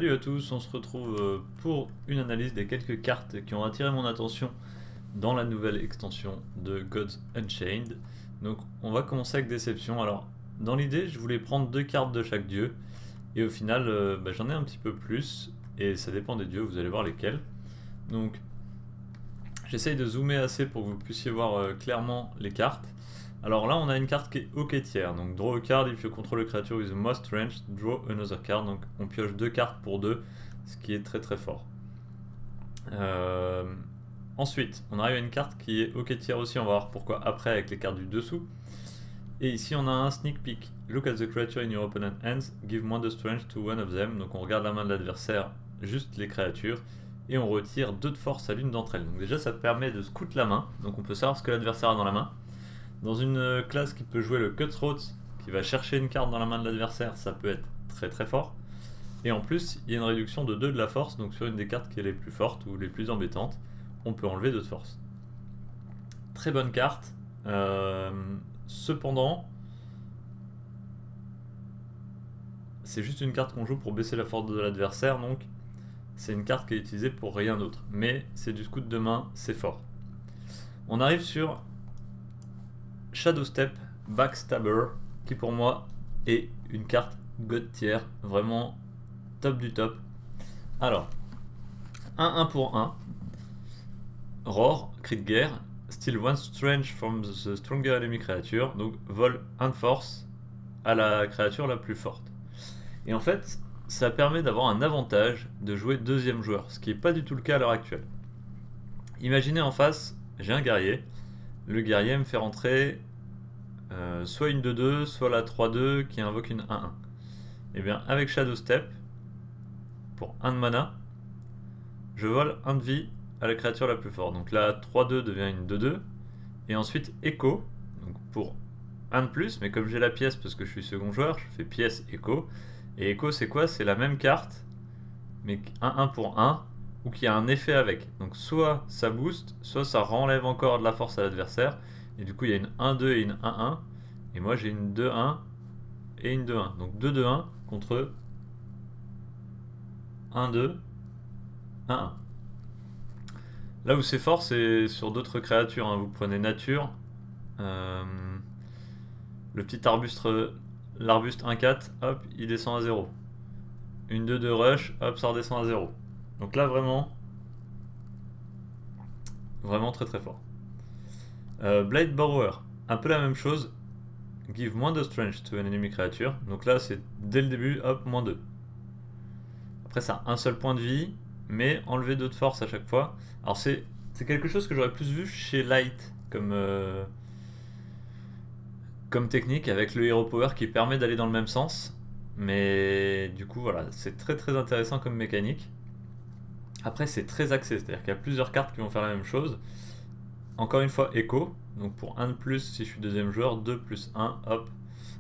Salut à tous, on se retrouve pour une analyse des quelques cartes qui ont attiré mon attention dans la nouvelle extension de Gods Unchained. Donc on va commencer avec Déception. Alors dans l'idée je voulais prendre deux cartes de chaque dieu et au final j'en ai un petit peu plus et ça dépend des dieux, vous allez voir lesquels. Donc j'essaye de zoomer assez pour que vous puissiez voir clairement les cartes. Alors là on a une carte qui est hockey tiers, donc draw a card if you control a creature with the most range, draw another card, donc on pioche deux cartes pour deux, ce qui est très très fort. Ensuite on arrive à une carte qui est hockey tiers aussi, on va voir pourquoi après avec les cartes du dessous. Et ici on a un sneak peek, look at the creature in your opponent hands, give moins de strength to one of them, donc on regarde la main de l'adversaire, juste les créatures, et on retire 2 de force à l'une d'entre elles. Donc déjà ça permet de scout la main, donc on peut savoir ce que l'adversaire a dans la main. Dans une classe qui peut jouer le Cutthroat, qui va chercher une carte dans la main de l'adversaire, ça peut être très très fort. Et en plus, il y a une réduction de 2 de la force, donc sur une des cartes qui est les plus fortes ou les plus embêtantes, on peut enlever 2 de force. Très bonne carte. Cependant, c'est juste une carte qu'on joue pour baisser la force de l'adversaire, donc c'est une carte qui est utilisée pour rien d'autre. Mais c'est du scout de main, c'est fort. On arrive sur Shadow Step Backstabber, qui pour moi est une carte God tier, vraiment top du top. Alors, 1-1 pour 1, Roar, cri de guerre, steal one strange from the stronger enemy creature, donc vole 1 de force à la créature la plus forte. Et en fait, ça permet d'avoir un avantage de jouer deuxième joueur, ce qui n'est pas du tout le cas à l'heure actuelle. Imaginez en face, j'ai un guerrier, le guerrier me fait rentrer soit une 2-2, soit la 3-2 qui invoque une 1-1. Et bien avec Shadow Step, pour 1 de mana, je vole 1 de vie à la créature la plus forte. Donc la 3-2 devient une 2-2. Et ensuite Echo, donc pour 1 de plus, mais comme j'ai la pièce parce que je suis second joueur, je fais pièce Echo. Et Echo c'est quoi? C'est la même carte, mais 1-1 pour 1, ou qui a un effet avec. Donc soit ça booste, soit ça renlève encore de la force à l'adversaire. Et du coup il y a une 1-2 et une 1-1. Et moi j'ai une 2-1 et une 2-1. Donc 2-2-1 contre 1-2, 1-1. Là où c'est fort, c'est sur d'autres créatures. Hein. Vous prenez nature, le petit arbuste, l'arbuste 1-4, hop, il descend à 0. Une 2-2 rush, hop, ça redescend à 0. Donc là vraiment, vraiment très très fort. Blade Borrower, un peu la même chose. Give moins de strength to an enemy creature. Donc là, c'est dès le début, hop, moins 2. Après, ça a un seul point de vie, mais enlever 2 de force à chaque fois. Alors, c'est quelque chose que j'aurais plus vu chez Light comme technique, avec le Hero Power qui permet d'aller dans le même sens. Mais du coup, voilà, c'est très très intéressant comme mécanique. Après, c'est très axé, c'est-à-dire qu'il y a plusieurs cartes qui vont faire la même chose. Encore une fois, Echo. Donc pour 1 de plus si je suis deuxième joueur, 2 plus 1, hop.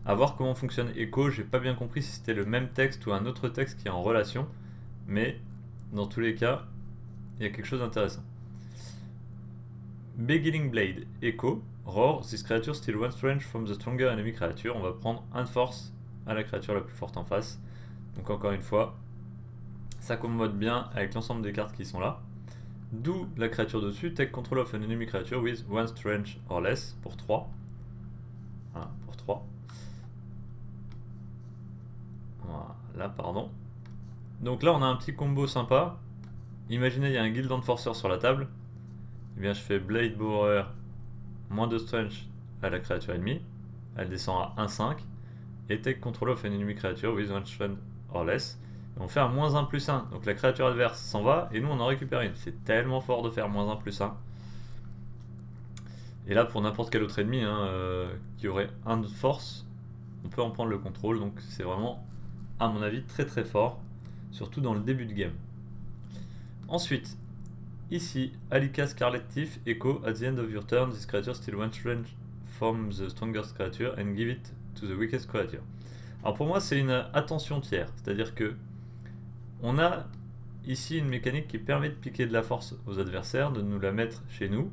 A voir comment fonctionne Echo, j'ai pas bien compris si c'était le même texte ou un autre texte qui est en relation. Mais dans tous les cas, il y a quelque chose d'intéressant. Beginning Blade, Echo, Roar, this creature steal one strength from the stronger enemy creature. On va prendre 1 de force à la créature la plus forte en face. Donc encore une fois, ça commode bien avec l'ensemble des cartes qui sont là. D'où la créature dessus, take control of an enemy creature with 1 strength or less, pour 3. Voilà, pour 3. Voilà, pardon. Donc là on a un petit combo sympa. Imaginez il y a un Guild Enforcer sur la table. Et bien je fais Blade Borrower, moins de strength à la créature ennemie. Elle descend à 1-5. Et take control of an enemy creature with 1 strength or less. On fait un moins 1 plus 1, donc la créature adverse s'en va et nous on en récupère une. C'est tellement fort de faire moins 1 plus 1. Et là pour n'importe quel autre ennemi qui aurait 1 de force, on peut en prendre le contrôle, donc c'est vraiment à mon avis très très fort, surtout dans le début de game. Ensuite, ici, Alika Scarlet Thief, Echo, at the end of your turn, this creature steal one strength from the strongest creature and give it to the weakest creature. Alors pour moi c'est une attention tiers, c'est-à-dire que on a ici une mécanique qui permet de piquer de la force aux adversaires, de nous la mettre chez nous.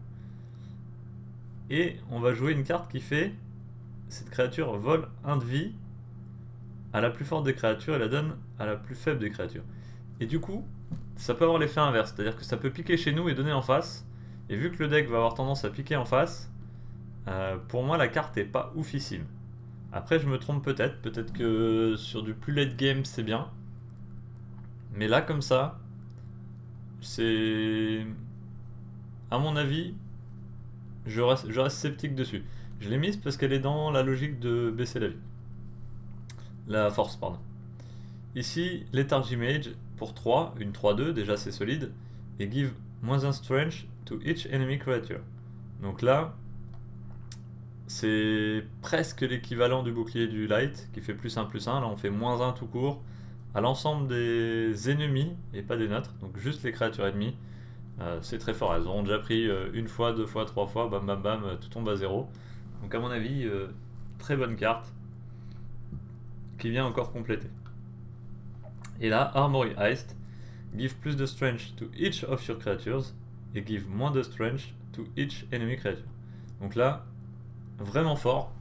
Et on va jouer une carte qui fait, cette créature vole 1 de vie à la plus forte des créatures et la donne à la plus faible des créatures. Et du coup, ça peut avoir l'effet inverse, c'est-à-dire que ça peut piquer chez nous et donner en face. Et vu que le deck va avoir tendance à piquer en face, pour moi la carte est pas oufissime. Après je me trompe peut-être que sur du plus late game c'est bien. Mais là comme ça, c'est... À mon avis, je reste sceptique dessus. Je l'ai mise parce qu'elle est dans la logique de baisser la vie. La force, pardon. Ici, Lethargy Mage pour 3, une 3-2, déjà c'est solide. Et give -1 strength to each enemy creature. Donc là, c'est presque l'équivalent du bouclier du light qui fait +1/+1. Là on fait -1 tout court à l'ensemble des ennemis et pas des nôtres, donc juste les créatures ennemies. C'est très fort, elles auront déjà pris une fois, deux fois, trois fois, bam bam bam, tout tombe à 0. Donc à mon avis, très bonne carte qui vient encore compléter. Et là, Armory Heist, give plus de strength to each of your creatures et give moins de strength to each enemy creature. Donc là, vraiment fort.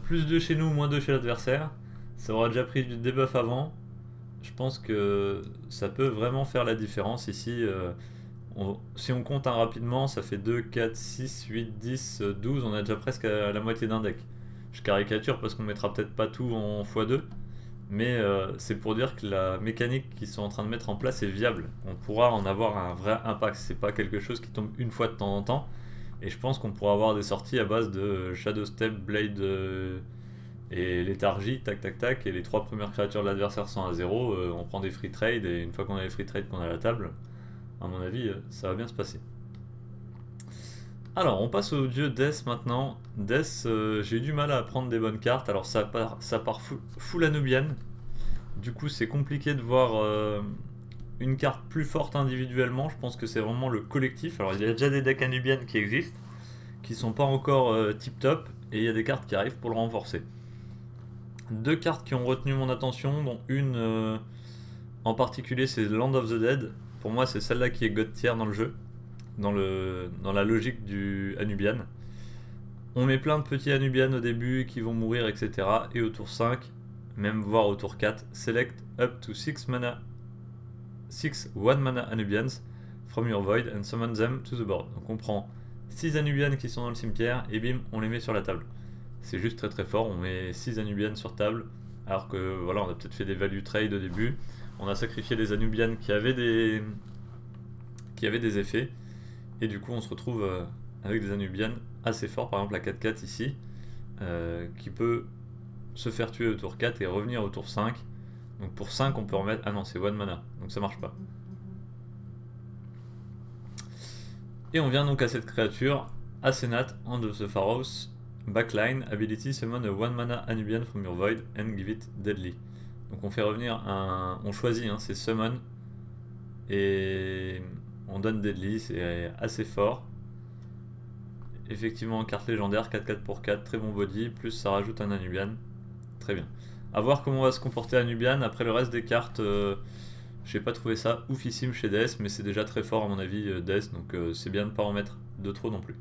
Plus 2 chez nous, moins 2 chez l'adversaire. Ça aura déjà pris du debuff avant. Je pense que ça peut vraiment faire la différence ici. Si on compte rapidement, ça fait 2, 4, 6, 8, 10, 12. On a déjà presque à la moitié d'un deck. Je caricature parce qu'on mettra peut-être pas tout en x2. Mais c'est pour dire que la mécanique qu'ils sont en train de mettre en place est viable. On pourra en avoir un vrai impact. C'est pas quelque chose qui tombe une fois de temps en temps. Et je pense qu'on pourra avoir des sorties à base de Shadow Step, Blade et Léthargie, tac tac tac. Et les 3 premières créatures de l'adversaire sont à 0. On prend des free trades. Et une fois qu'on a les free trades qu'on a à la table, à mon avis, ça va bien se passer. Alors, on passe au dieu Death maintenant. Death, j'ai eu du mal à prendre des bonnes cartes. Alors, ça part full Anubian. Du coup, c'est compliqué de voir une carte plus forte individuellement. Je pense que c'est vraiment le collectif. Alors, il y a déjà des decks Anubian qui existent, qui sont pas encore tip top. Et il y a des cartes qui arrivent pour le renforcer. 2 cartes qui ont retenu mon attention, dont une en particulier, c'est Land of the Dead. Pour moi, c'est celle-là qui est God tier dans le jeu. Dans la logique du Anubian. On met plein de petits Anubian au début qui vont mourir, etc. Et au tour 5, même voire au tour 4, select up to 6 1 mana Anubians from your void and summon them to the board. Donc on prend 6 Anubian qui sont dans le cimetière et bim, on les met sur la table. C'est juste très très fort, on met 6 Anubian sur table, alors que voilà, on a peut-être fait des value trade au début. On a sacrifié des Anubian qui avaient des effets. Et du coup on se retrouve avec des Anubian assez forts, par exemple la 4-4 ici, qui peut se faire tuer au tour 4 et revenir au tour 5. Donc pour 5 on peut remettre... Ah non, c'est 1 mana, donc ça marche pas. Et on vient donc à cette créature, Asenat, Hand of the Pharaohs, backline, ability summon a 1 mana Anubian from your void and give it deadly. Donc on fait revenir un... On choisit, hein, c'est summon, et... on donne Deadly, c'est assez fort. Effectivement, carte légendaire, 4-4 pour 4, très bon body, plus ça rajoute un Anubian. Très bien. A voir comment va se comporter Anubian. Après le reste des cartes, j'ai pas trouvé ça oufissime chez Death, mais c'est déjà très fort à mon avis, Death, donc c'est bien de ne pas en mettre de trop non plus.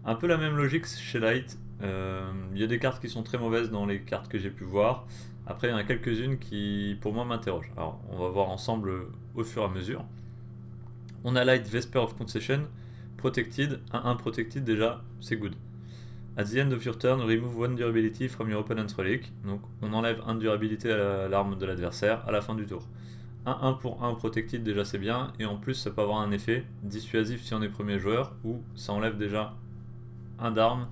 Un peu la même logique chez Light. Il y a des cartes qui sont très mauvaises dans les cartes que j'ai pu voir. Après, il y en a quelques-unes qui, pour moi, m'interrogent. Alors, on va voir ensemble au fur et à mesure. On a Light Vesper of Concession, Protected, 1-1 Protected déjà, c'est good. At the end of your turn, remove 1 durability from your opponent's relic. Donc on enlève 1 durabilité à l'arme de l'adversaire à la fin du tour. 1-1 pour 1 Protected déjà c'est bien, et en plus ça peut avoir un effet dissuasif si on est premier joueur, ou ça enlève déjà 1 d'arme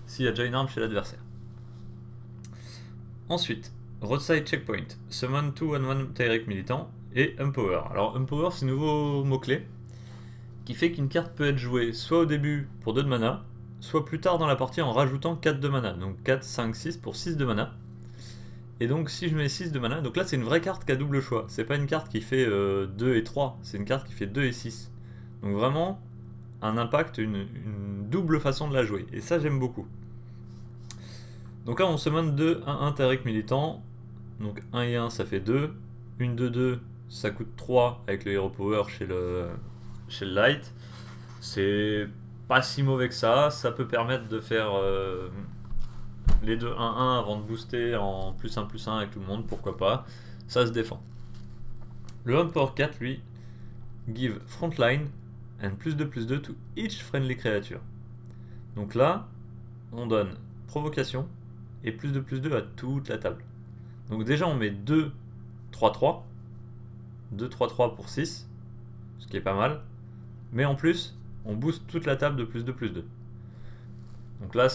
s'il y a déjà une arme chez l'adversaire. Ensuite, Roadside Checkpoint, Summon 2 1-1 Tyrek Militant, et Empower. Alors Empower c'est un nouveau mot-clé qui fait qu'une carte peut être jouée soit au début pour 2 de mana, soit plus tard dans la partie en rajoutant 4 de mana. Donc 4, 5, 6 pour 6 de mana. Et donc si je mets 6 de mana, donc là c'est une vraie carte qui a double choix. C'est pas une carte qui fait 2 et 3, c'est une carte qui fait 2 et 6. Donc vraiment un impact, une double façon de la jouer. Et ça j'aime beaucoup. Donc là on summon 2, 1, 1 Tyrek Militant. Donc 1 et 1 ça fait 2. Une 2-2 ça coûte 3 avec le Hero Power chez le Light. C'est pas si mauvais que ça peut permettre de faire les deux 1-1 avant de booster en +1/+1 avec tout le monde, pourquoi pas, ça se défend. Le Empower 4, lui, give frontline and +2/+2 to each friendly creature. Donc là, on donne provocation et +2/+2 à toute la table. Donc déjà, on met 2/3/3. 2/3/3 pour 6, ce qui est pas mal. Mais en plus, on booste toute la table de +2/+2. Donc là,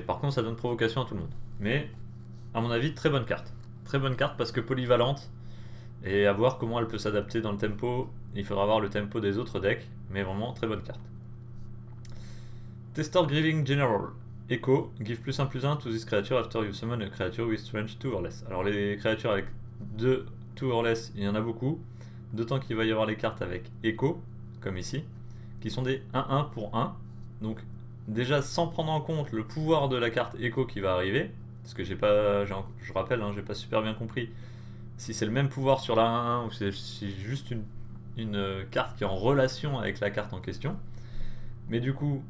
par contre, ça donne provocation à tout le monde. Mais, à mon avis, très bonne carte. Très bonne carte parce que polyvalente. Et à voir comment elle peut s'adapter dans le tempo. Il faudra voir le tempo des autres decks. Mais vraiment, très bonne carte. Testor Grieving General. Echo, give +1/+1 to this creature after you summon a creature with range 2 or less. Alors les créatures avec 2 or less, il y en a beaucoup. D'autant qu'il va y avoir les cartes avec Echo, comme ici, qui sont des 1/1 pour 1. Donc déjà sans prendre en compte le pouvoir de la carte Echo qui va arriver, parce que je rappelle, j'ai pas super bien compris si c'est le même pouvoir sur la 1/1 ou si c'est juste une carte qui est en relation avec la carte en question. Mais du coup,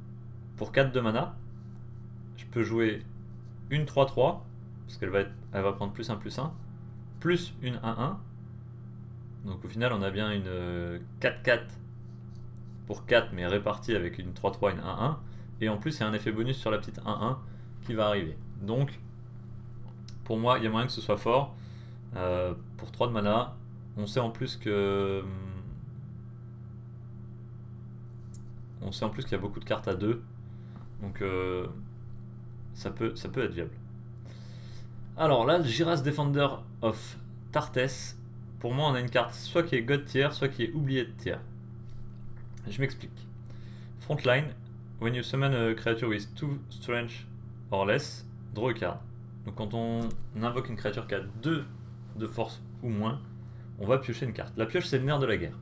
pour 4 de mana, je peux jouer une 3/3, parce qu'elle va prendre +1/+1, plus une 1/1. Donc au final, on a bien une 4/4 pour 4, mais répartie avec une 3/3 et une 1/1. Et en plus, il y a un effet bonus sur la petite 1/1 qui va arriver. Donc, pour moi, il y a moyen que ce soit fort. Pour 3 de mana, on sait en plus que... On sait en plus qu'il y a beaucoup de cartes à 2. Donc, ça peut être viable. Alors là, le Giras Defender of Tartes. Pour moi, on a une carte soit qui est God tier, soit qui est oubliée de tier. Je m'explique. Frontline, when you summon a creature with 2 strength or less, draw a card. Donc quand on invoque une créature qui a 2 de force ou moins, on va piocher une carte. La pioche, c'est le nerf de la guerre.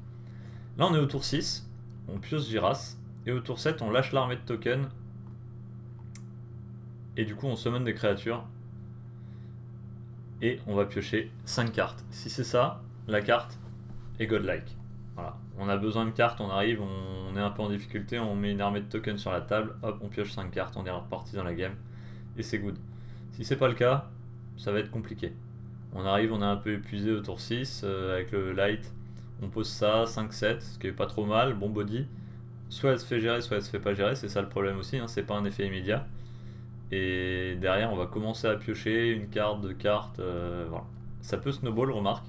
Là, on est au tour 6, on pioche Giras, et au tour 7, on lâche l'armée de tokens, et du coup, on summon des créatures, et on va piocher 5 cartes. Si c'est ça, la carte est godlike. Voilà. On a besoin de cartes, on arrive, on est un peu en difficulté, on met une armée de tokens sur la table, hop, on pioche 5 cartes, on est reparti dans la game, et c'est good. Si c'est pas le cas, ça va être compliqué. On arrive, on est un peu épuisé au tour 6, avec le light, on pose ça, 5-7, ce qui est pas trop mal, bon body. Soit elle se fait gérer, soit elle se fait pas gérer, c'est ça le problème aussi, c'est pas un effet immédiat. Et derrière, on va commencer à piocher une carte, deux cartes, voilà. Ça peut snowball, remarque.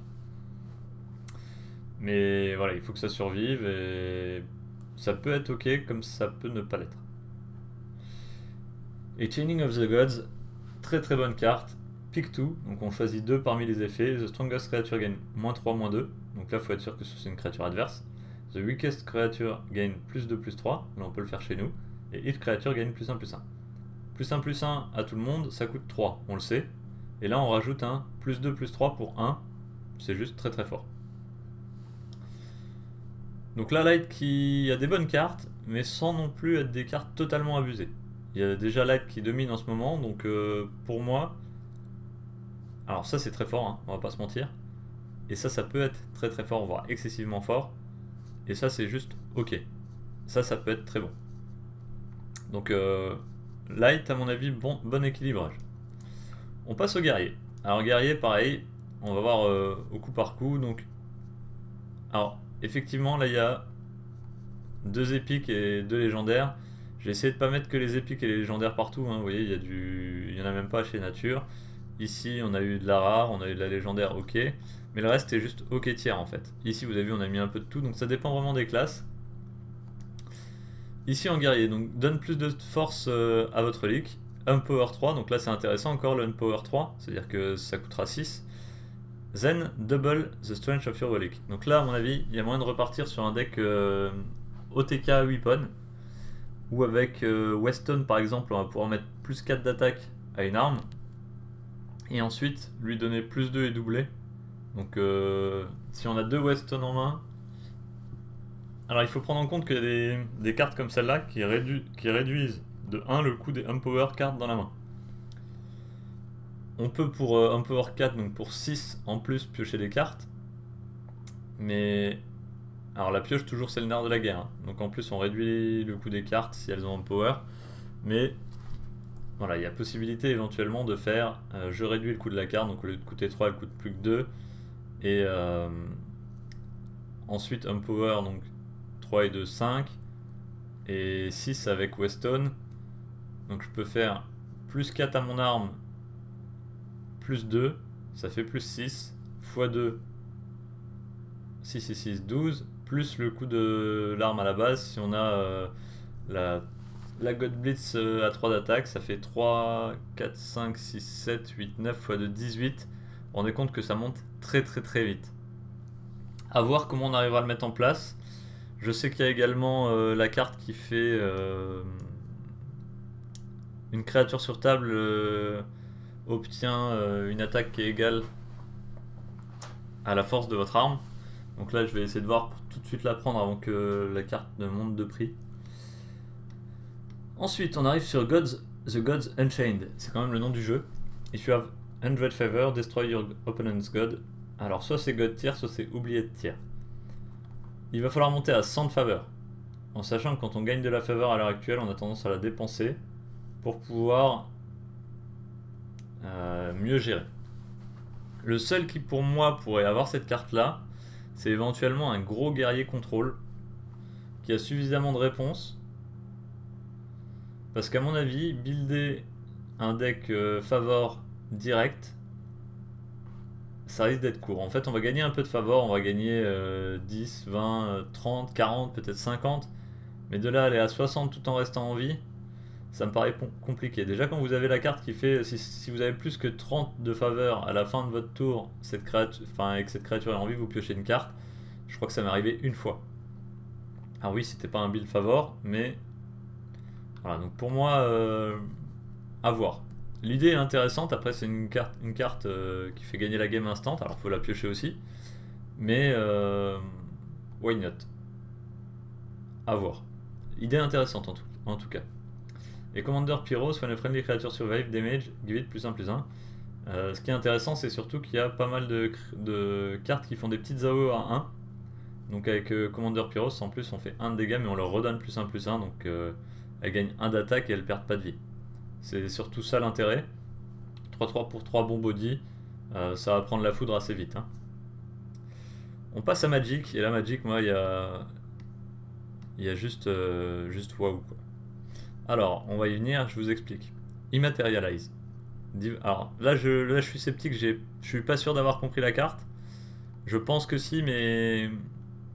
Mais voilà, il faut que ça survive et ça peut être ok comme ça peut ne pas l'être. Et Chaining of the Gods, très très bonne carte. Pick 2, donc on choisit 2 parmi les effets. The strongest creature gain -3, -2. Donc là, il faut être sûr que c'est une créature adverse. The weakest creature gain +2/+3. Là, on peut le faire chez nous. Et each creature gain +1/+1. +1/+1 à tout le monde, ça coûte 3, on le sait. Et là, on rajoute un +2/+3 pour 1. C'est juste très très fort. Donc là, Light qui a des bonnes cartes, mais sans non plus être des cartes totalement abusées. Il y a déjà Light qui domine en ce moment, donc pour moi... Alors ça c'est très fort, on va pas se mentir. Et ça peut être très très fort, voire excessivement fort. Et ça c'est juste ok. Ça peut être très bon. Donc Light à mon avis, bon équilibrage. On passe au guerrier. Alors guerrier pareil, on va voir au coup par coup. Donc, alors effectivement là il y a 2 épiques et 2 légendaires. J'ai essayé de pas mettre que les épiques et les légendaires partout, vous voyez il y en a même pas chez Nature. Ici on a eu de la rare, on a eu de la légendaire, ok. Mais le reste est juste ok tiers en fait. Ici vous avez vu on a mis un peu de tout, donc ça dépend vraiment des classes. Ici en guerrier, donc donne plus de force à votre leak. Unpower 3, donc là c'est intéressant encore le Unpower 3, c'est-à-dire que ça coûtera 6. Then double the strength of your relic. Donc là à mon avis il y a moyen de repartir sur un deck OTK weapon, ou avec Weston par exemple on va pouvoir mettre plus 4 d'attaque à une arme, et ensuite lui donner plus 2 et doubler. Donc si on a 2 Weston en main, alors il faut prendre en compte qu'il y a des cartes comme celle-là qui réduisent de 1 le coût des Unpower cartes dans la main. On peut pour Unpower 4, donc pour 6 en plus piocher des cartes, mais alors la pioche toujours c'est le nerf de la guerre, donc en plus on réduit le coût des cartes si elles ont Unpower, mais voilà, il y a possibilité éventuellement de faire je réduis le coût de la carte, donc au lieu de coûter 3 elle coûte plus que 2, et Ensuite Empower, donc 3 et 2, 5. Et 6 avec Weston. Donc je peux faire plus 4 à mon arme, plus 2, ça fait plus 6, x 2, 6 et 6, 12, plus le coût de l'arme à la base, si on a la God Blitz à 3 d'attaque, ça fait 3, 4, 5, 6, 7, 8, 9 x 2, 18. Vous vous rendez compte que ça monte très vite. A voir comment on arrivera à le mettre en place. Je sais qu'il y a également la carte qui fait une créature sur table obtient une attaque qui est égale à la force de votre arme. Donc là je vais essayer de voir pour tout de suite la prendre avant que la carte ne monte de prix. Ensuite on arrive sur The Gods Unchained, c'est quand même le nom du jeu. If you have 100 favor, destroy your opponent's god. Alors soit c'est God tier, soit c'est oublié de tier. Il va falloir monter à 100 de faveur, en sachant que quand on gagne de la faveur à l'heure actuelle, on a tendance à la dépenser pour pouvoir mieux gérer. Le seul qui pour moi pourrait avoir cette carte là, c'est éventuellement un gros guerrier contrôle qui a suffisamment de réponses, parce qu'à mon avis, builder un deck favor direct, ça risque d'être court. En fait, on va gagner un peu de favor, on va gagner 10, 20, 30, 40, peut-être 50. Mais de là aller à 60 tout en restant en vie, ça me paraît compliqué. Déjà, quand vous avez la carte qui fait, si vous avez plus que 30 de faveur à la fin de votre tour, cette créature, et que cette créature est en vie, vous piochez une carte. Je crois que ça m'est arrivé une fois. Alors oui, c'était pas un build favor, mais voilà. Donc pour moi, à voir. L'idée est intéressante, après c'est une carte qui fait gagner la game instant, alors il faut la piocher aussi. Mais why not? À voir. Idée intéressante en tout cas. Et Commander Pyros, when a friendly creature survive, damage, give it +1/+1. Ce qui est intéressant, c'est surtout qu'il y a pas mal de cartes qui font des petites AOE à 1. Donc avec Commander Pyros, en plus on fait 1 de dégâts, mais on leur redonne +1/+1, donc elle gagne 1 d'attaque et elle perd pas de vie. C'est surtout ça l'intérêt. 3-3 pour 3 bons body, ça va prendre la foudre assez vite. Hein. On passe à Magic, et là Magic, moi, il y a juste waouh quoi. Alors, on va y venir, je vous explique. Immaterialize. Alors, là je suis sceptique, je suis pas sûr d'avoir compris la carte. Je pense que si, mais...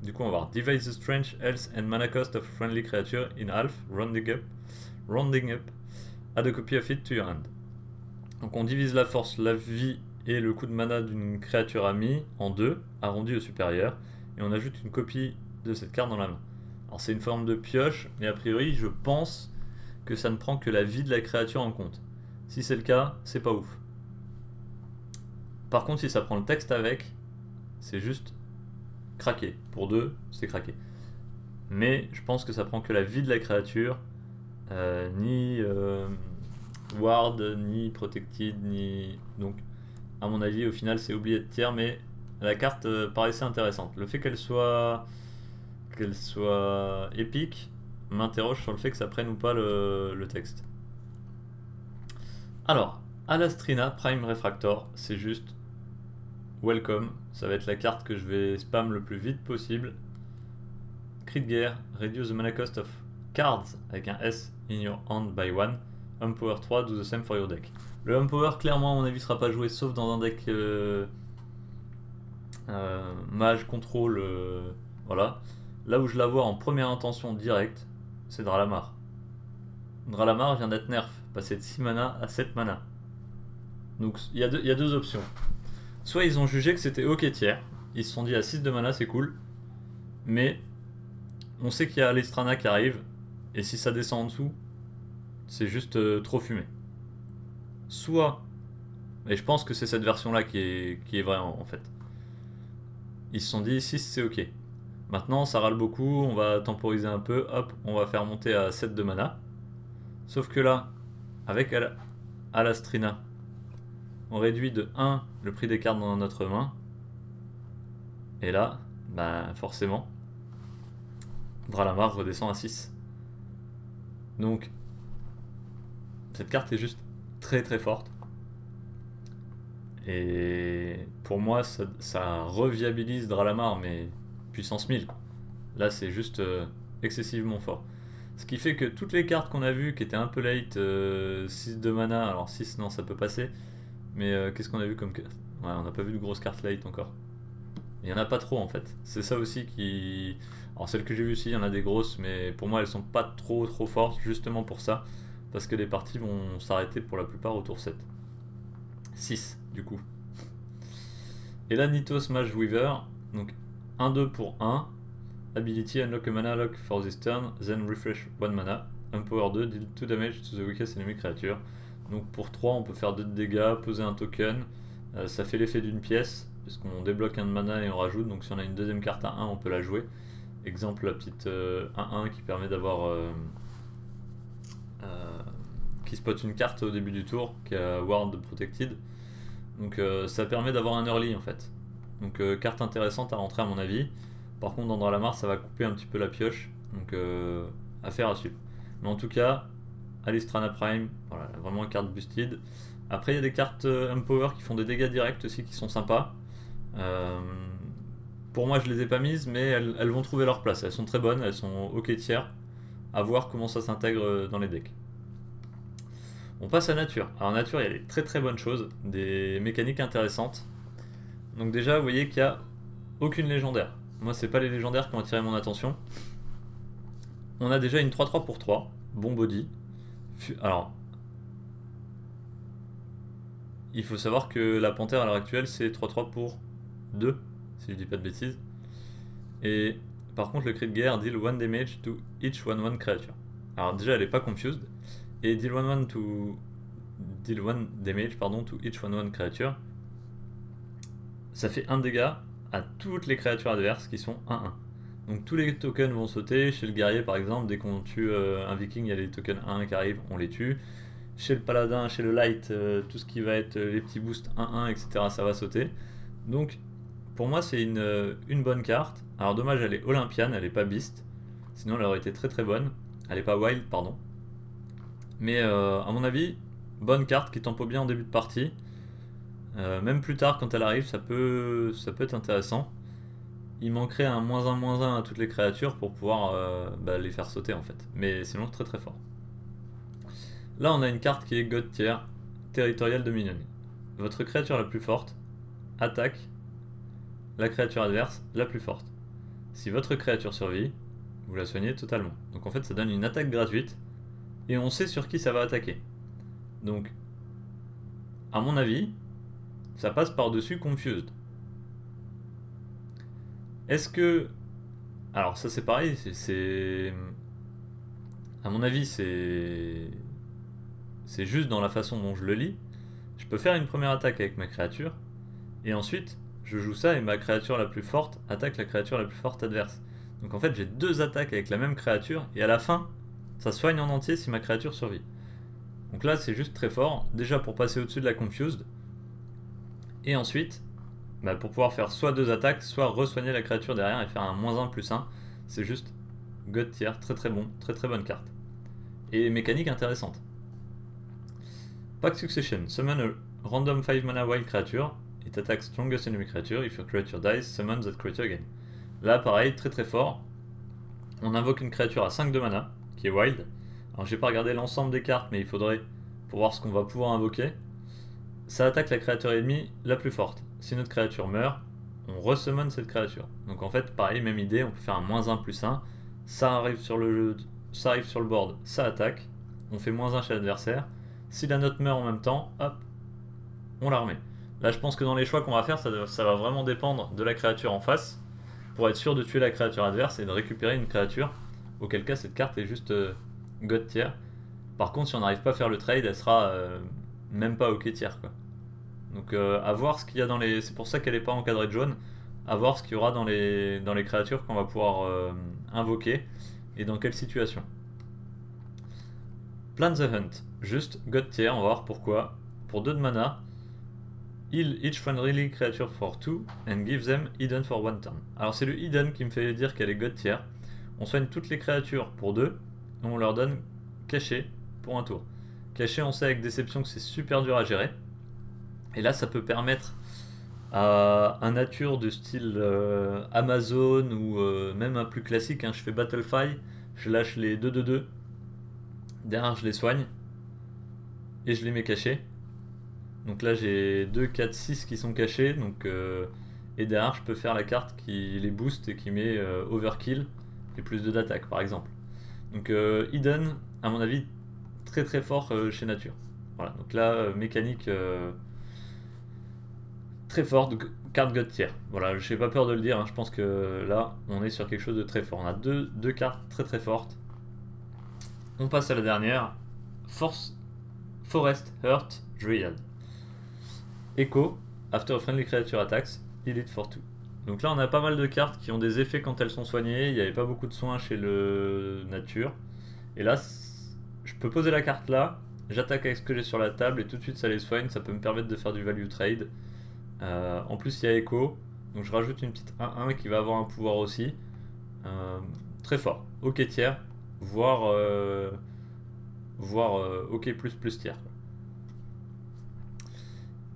Du coup, on va voir. Divide the strength, health and mana cost of friendly creature in half, rounding up. Add a copy of it to your hand. Donc on divise la force, la vie et le coût de mana d'une créature amie en deux, arrondi au supérieur, et on ajoute une copie de cette carte dans la main. Alors c'est une forme de pioche, mais a priori je pense que ça ne prend que la vie de la créature en compte. Si c'est le cas, c'est pas ouf. Par contre, si ça prend le texte avec, c'est juste craqué. Pour 2, c'est craqué. Mais je pense que ça prend que la vie de la créature, ni ward, ni protected, ni... Donc, à mon avis, au final, c'est oublié de tiers, mais la carte paraissait intéressante. Le fait qu'elle soit épique m'interroge sur le fait que ça prenne ou pas le texte. Alors, Alastrina Prime Refractor, c'est juste welcome. Ça va être la carte que je vais spam le plus vite possible. Cri de guerre, reduce the mana cost of cards avec un S in your hand by 1. Empower 3, do the same for your deck. Le Empower, clairement, à mon avis, sera pas joué sauf dans un deck mage, contrôle. Voilà. Là où je la vois en première intention directe, c'est Dralamar. Dralamar vient d'être nerf, passer de 6 mana à 7 mana. Donc il y a deux options. Soit ils ont jugé que c'était ok tiers, ils se sont dit à 6 de mana c'est cool, mais on sait qu'il y a Alastrina qui arrive, et si ça descend en dessous, c'est juste trop fumé. Soit, et je pense que c'est cette version là qui est vraie en fait, ils se sont dit 6 c'est ok. Maintenant ça râle beaucoup, on va temporiser un peu, hop, on va faire monter à 7 de mana. Sauf que là, avec Alastrina, on réduit de 1 le prix des cartes dans notre main. Et là, bah forcément, Dralamar redescend à 6. Donc, cette carte est juste très forte. Et pour moi, ça reviabilise Dralamar, mais puissance 1000 quoi. Là c'est juste excessivement fort. Ce qui fait que toutes les cartes qu'on a vues qui étaient un peu late, 6 de mana, alors 6 non ça peut passer, mais qu'est-ce qu'on a vu comme carte? Ouais, on n'a pas vu de grosses cartes late encore. Il n'y en a pas trop en fait. C'est ça aussi qui... Alors celles que j'ai vues aussi, il y en a des grosses, mais pour moi elles sont pas trop fortes, justement pour ça. Parce que les parties vont s'arrêter pour la plupart au tour 7. 6 du coup. Et là Nithos Mage Weaver, donc 1-2 pour 1. Ability, unlock a mana lock for this turn, then refresh 1 mana. Empower 2, deal 2 damage to the weakest enemy creature. Donc pour 3 on peut faire 2 de dégâts, poser un token. Ça fait l'effet d'une pièce, puisqu'on débloque un de mana et on rajoute. Donc si on a une deuxième carte à 1 on peut la jouer. Exemple la petite 1-1 qui permet d'avoir... qui spot une carte au début du tour, qui a Ward Protected. Donc ça permet d'avoir un early en fait. Donc carte intéressante à rentrer à mon avis. Par contre dans Dralamar ça va couper un petit peu la pioche. Donc affaire à suivre. Mais en tout cas, Alistrana Prime, voilà, vraiment une carte boosted. Après il y a des cartes Empower qui font des dégâts directs aussi qui sont sympas. Pour moi je les ai pas mises mais elles vont trouver leur place. Elles sont très bonnes, elles sont ok tiers. À voir comment ça s'intègre dans les decks. On passe à nature. Alors nature il y a des très bonnes choses, des mécaniques intéressantes. Donc déjà vous voyez qu'il n'y a aucune légendaire. Moi c'est pas les légendaires qui ont attiré mon attention. On a déjà une 3-3 pour 3, bon body. Alors il faut savoir que la panthère à l'heure actuelle c'est 3-3 pour 2, si je dis pas de bêtises. Et par contre le crit de guerre deal 1 damage to each 1-1 creature. Alors déjà elle est pas confused. Et deal 1 damage to each 1-1 creature. Ça fait 1 dégât à toutes les créatures adverses qui sont 1-1. Donc tous les tokens vont sauter. Chez le guerrier par exemple, dès qu'on tue un viking, il y a les tokens 1 qui arrivent, on les tue. Chez le paladin, chez le light, tout ce qui va être les petits boosts 1-1, etc. ça va sauter. Donc pour moi c'est une bonne carte. Alors dommage elle est Olympiane, elle est pas Beast. Sinon elle aurait été très bonne. Elle est pas Wild pardon. Mais à mon avis, bonne carte qui tempo bien en début de partie. Même plus tard quand elle arrive ça peut être intéressant. Il manquerait un -1/-1 à toutes les créatures pour pouvoir les faire sauter en fait. Mais sinon très fort. Là on a une carte qui est God Tier, territorial dominion. Votre créature la plus forte attaque la créature adverse la plus forte. Si votre créature survit, vous la soignez totalement. Donc en fait ça donne une attaque gratuite et on sait sur qui ça va attaquer. Donc à mon avis ça passe par-dessus Confused. Est-ce que... Alors ça c'est pareil, c'est... À mon avis c'est juste dans la façon dont je le lis. Je peux faire une première attaque avec ma créature et ensuite je joue ça et ma créature la plus forte attaque la créature la plus forte adverse. Donc en fait j'ai 2 attaques avec la même créature et à la fin ça soigne en entier si ma créature survit. Donc là c'est juste très fort, déjà pour passer au-dessus de la Confused. Et ensuite, pour pouvoir faire soit 2 attaques, soit re-soigner la créature derrière et faire un -1/+1. C'est juste God Tier, très bon, très bonne carte. Et mécanique intéressante. Pack Succession, summon a random 5 mana wild creature. It attacks strongest enemy creature. If your creature dies, summon that creature again. Là pareil, très fort. On invoque une créature à 5 de mana, qui est wild. Alors j'ai pas regardé l'ensemble des cartes, mais il faudrait pour voir ce qu'on va pouvoir invoquer. Ça attaque la créature ennemie la plus forte. Si notre créature meurt, on resummon cette créature. Donc en fait, pareil, même idée, on peut faire un -1/+1. Ça arrive sur le board, ça attaque. On fait -1 chez l'adversaire. Si la note meurt en même temps, hop, on la remet. Là, je pense que dans les choix qu'on va faire, ça va vraiment dépendre de la créature en face, pour être sûr de tuer la créature adverse et de récupérer une créature. Auquel cas, cette carte est juste God Tier. Par contre, si on n'arrive pas à faire le trade, elle sera même pas OK Tier, quoi. Donc à voir ce qu'il y a dans les... C'est pour ça qu'elle n'est pas encadrée de jaune. À voir ce qu'il y aura dans les créatures qu'on va pouvoir invoquer et dans quelle situation. Plan the Hunt, juste God Tier, on va voir pourquoi. Pour 2 de mana, heal each friendly creature for 2 and give them hidden for 1 turn. Alors c'est le hidden qui me fait dire qu'elle est God Tier. On soigne toutes les créatures pour 2 et on leur donne caché pour un tour. Caché, on sait avec déception que c'est super dur à gérer. Et là ça peut permettre à un nature de style Amazon ou même un plus classique, hein, je fais Battlefy, je lâche les 2-2-2, derrière je les soigne et je les mets cachés. Donc là j'ai 2, 4, 6 qui sont cachés, donc, et derrière je peux faire la carte qui les booste et qui met overkill et plus 2 d'attaque par exemple. Donc Eden, à mon avis, très très fort chez nature. Voilà, donc là mécanique très forte, carte God tier. Voilà, je n'ai pas peur de le dire, hein, je pense que là on est sur quelque chose de très fort. On a deux cartes très très fortes. On passe à la dernière, Forest Hurt Dryad. Echo, after a friendly creature attacks, heal it for 2. Donc là on a pas mal de cartes qui ont des effets quand elles sont soignées, il n'y avait pas beaucoup de soins chez le nature. Et là, je peux poser la carte là, j'attaque avec ce que j'ai sur la table et tout de suite ça les soigne, ça peut me permettre de faire du value trade. En plus il y a Echo, donc je rajoute une petite 1-1 qui va avoir un pouvoir aussi. Très fort, OK tiers, voire OK plus tiers.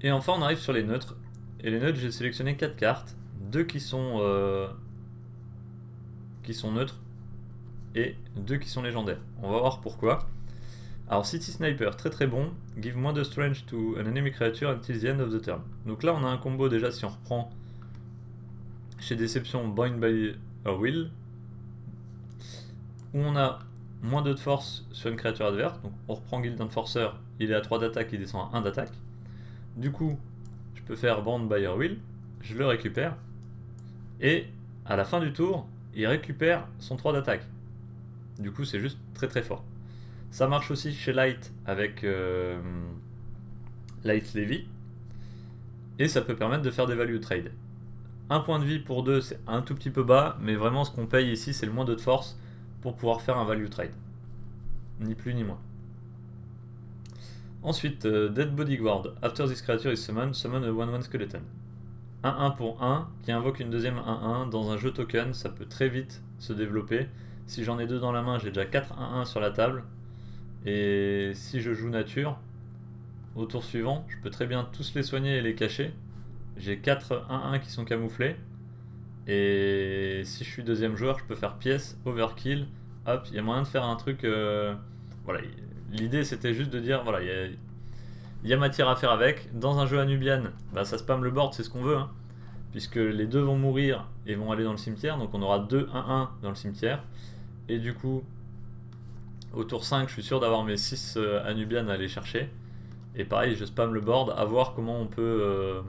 Et enfin on arrive sur les neutres. Et les neutres j'ai sélectionné 4 cartes, 2 qui sont neutres et 2 qui sont légendaires. On va voir pourquoi. Alors City Sniper, très très bon, give moins de strength to an enemy creature until the end of the turn. Donc là on a un combo déjà si on reprend chez Déception Bound by a Will, où on a moins 2 de force sur une créature adverse, donc on reprend Guild Enforcer, il est à 3 d'attaque, il descend à 1 d'attaque. Du coup je peux faire Bound by a Will, je le récupère, et à la fin du tour il récupère son 3 d'attaque. Du coup c'est juste très très fort. Ça marche aussi chez Light avec Light Levy. Et ça peut permettre de faire des value trade. Un point de vie pour 2 c'est un tout petit peu bas, mais vraiment ce qu'on paye ici c'est le moins 2 de force pour pouvoir faire un value trade. Ni plus ni moins. Ensuite, Dead Bodyguard. After this creature is summoned, summon a 1-1 skeleton. 1-1 pour 1 qui invoque une deuxième 1-1 dans un jeu token, ça peut très vite se développer. Si j'en ai 2 dans la main, j'ai déjà 4 1-1 sur la table. Et si je joue nature, au tour suivant, je peux très bien tous les soigner et les cacher. J'ai 4 1-1 qui sont camouflés. Et si je suis deuxième joueur, je peux faire pièce, overkill. Hop, il y a moyen de faire un truc. Voilà, l'idée c'était juste de dire voilà, il y a matière à faire avec. Dans un jeu Anubian, bah, ça spam le board, c'est ce qu'on veut. Hein, puisque les deux vont mourir et vont aller dans le cimetière. Donc on aura 2 1-1 dans le cimetière. Et du coup, au tour 5, je suis sûr d'avoir mes 6 Anubian à aller chercher. Et pareil, je spam le board, à voir comment on peut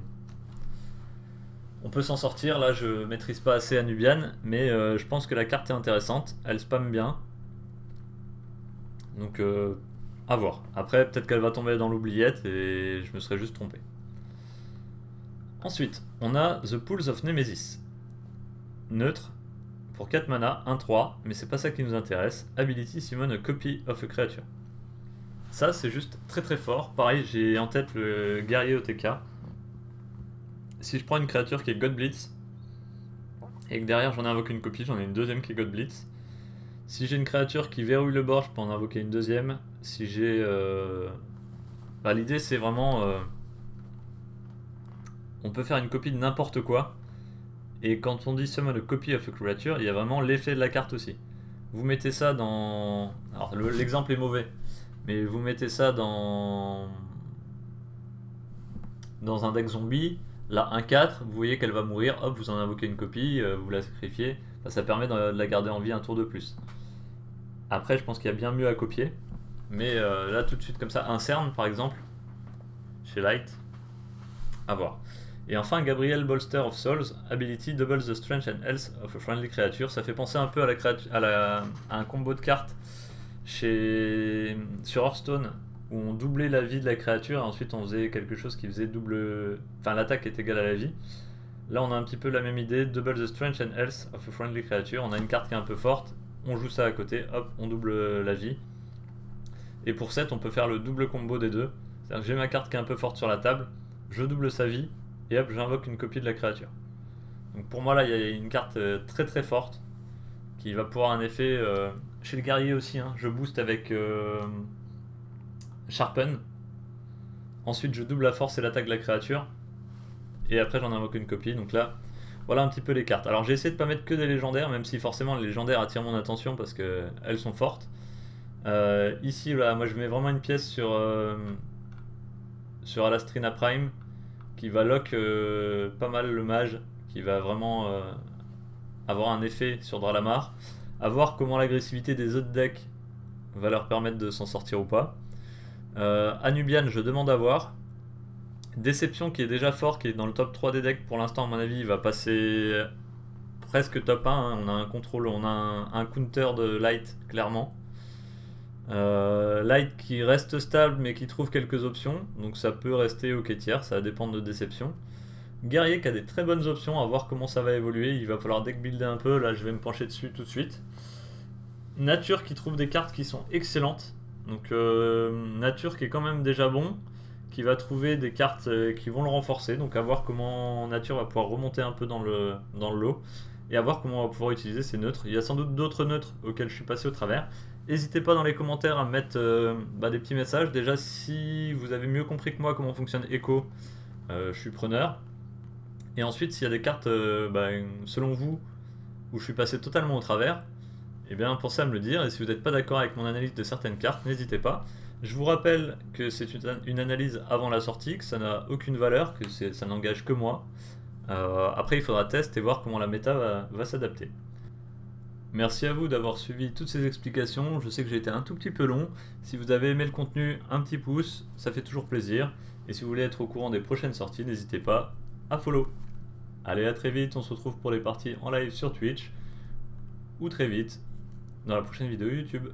s'en sortir. Là, je maîtrise pas assez Anubian, mais je pense que la carte est intéressante. Elle spam bien. Donc, à voir. Après, peut-être qu'elle va tomber dans l'oubliette et je me serais juste trompé. Ensuite, on a The Pools of Nemesis. Neutre. Pour 4 mana, 1-3, mais c'est pas ça qui nous intéresse. Ability summon a copy of a creature. Ça c'est juste très très fort. Pareil, j'ai en tête le guerrier OTK. Si je prends une créature qui est God Blitz, et que derrière j'en invoque une copie, j'en ai une deuxième qui est God Blitz. Si j'ai une créature qui verrouille le board, je peux en invoquer une deuxième. Si j'ai... Bah, l'idée c'est vraiment... On peut faire une copie de n'importe quoi. Et quand on dit summon a copy of a creature, il y a vraiment l'effet de la carte aussi. Vous mettez ça dans... Alors l'exemple est mauvais, mais vous mettez ça dans un deck zombie, là 1-4, vous voyez qu'elle va mourir, hop, vous en invoquez une copie, vous la sacrifiez, ça permet de la garder en vie un tour de plus. Après je pense qu'il y a bien mieux à copier, mais là tout de suite comme ça, un Cern par exemple, chez Light, à voir. Et enfin, Gabriel Bolster of Souls, ability doubles the strength and health of a friendly creature. Ça fait penser un peu à un combo de cartes sur Hearthstone, où on doublait la vie de la créature et ensuite on faisait quelque chose qui faisait double... Enfin, l'attaque est égale à la vie. Là, on a un petit peu la même idée, double the strength and health of a friendly creature. On a une carte qui est un peu forte, on joue ça à côté, hop, on double la vie. Et pour 7, on peut faire le double combo des deux. C'est-à-dire que j'ai ma carte qui est un peu forte sur la table, je double sa vie, et hop, j'invoque une copie de la créature. Donc pour moi là, il y a une carte très très forte qui va pouvoir un effet chez le guerrier aussi. Hein, je booste avec Sharpen. Ensuite, je double la force et l'attaque de la créature. et après j'en invoque une copie. Donc là, voilà un petit peu les cartes. Alors j'ai essayé de pas mettre que des légendaires, même si forcément les légendaires attirent mon attention parce qu'elles sont fortes. Ici, là, moi je mets vraiment une pièce sur Alastrina Prime qui va lock pas mal le mage, qui va vraiment avoir un effet sur Dralamar. À voir comment l'agressivité des autres decks va leur permettre de s'en sortir ou pas. Anubian, je demande à voir. Déception qui est déjà fort, qui est dans le top 3 des decks pour l'instant, à mon avis, il va passer presque top 1. Hein. On a un contrôle, on a un counter de Light, clairement. Light qui reste stable mais qui trouve quelques options, donc ça peut rester ok tiers, ça va dépendre de Déception. Guerrier qui a des très bonnes options, à voir comment ça va évoluer, il va falloir deck builder un peu, là je vais me pencher dessus tout de suite. Nature qui trouve des cartes qui sont excellentes, donc Nature qui est quand même déjà bon, qui va trouver des cartes qui vont le renforcer, donc à voir comment Nature va pouvoir remonter un peu dans le lot, et à voir comment on va pouvoir utiliser ses neutres. Il y a sans doute d'autres neutres auxquels je suis passé au travers. N'hésitez pas dans les commentaires à me mettre des petits messages. Déjà, si vous avez mieux compris que moi comment fonctionne Echo, je suis preneur. Et ensuite, s'il y a des cartes, selon vous, où je suis passé totalement au travers, eh bien, pensez à me le dire. Et si vous n'êtes pas d'accord avec mon analyse de certaines cartes, n'hésitez pas. Je vous rappelle que c'est une analyse avant la sortie, que ça n'a aucune valeur, que ça n'engage que moi. Après, il faudra tester et voir comment la méta va s'adapter. Merci à vous d'avoir suivi toutes ces explications, je sais que j'ai été un tout petit peu long. Si vous avez aimé le contenu, un petit pouce, ça fait toujours plaisir. Et si vous voulez être au courant des prochaines sorties, n'hésitez pas à follow. Allez, à très vite, on se retrouve pour les parties en live sur Twitch, ou très vite dans la prochaine vidéo YouTube.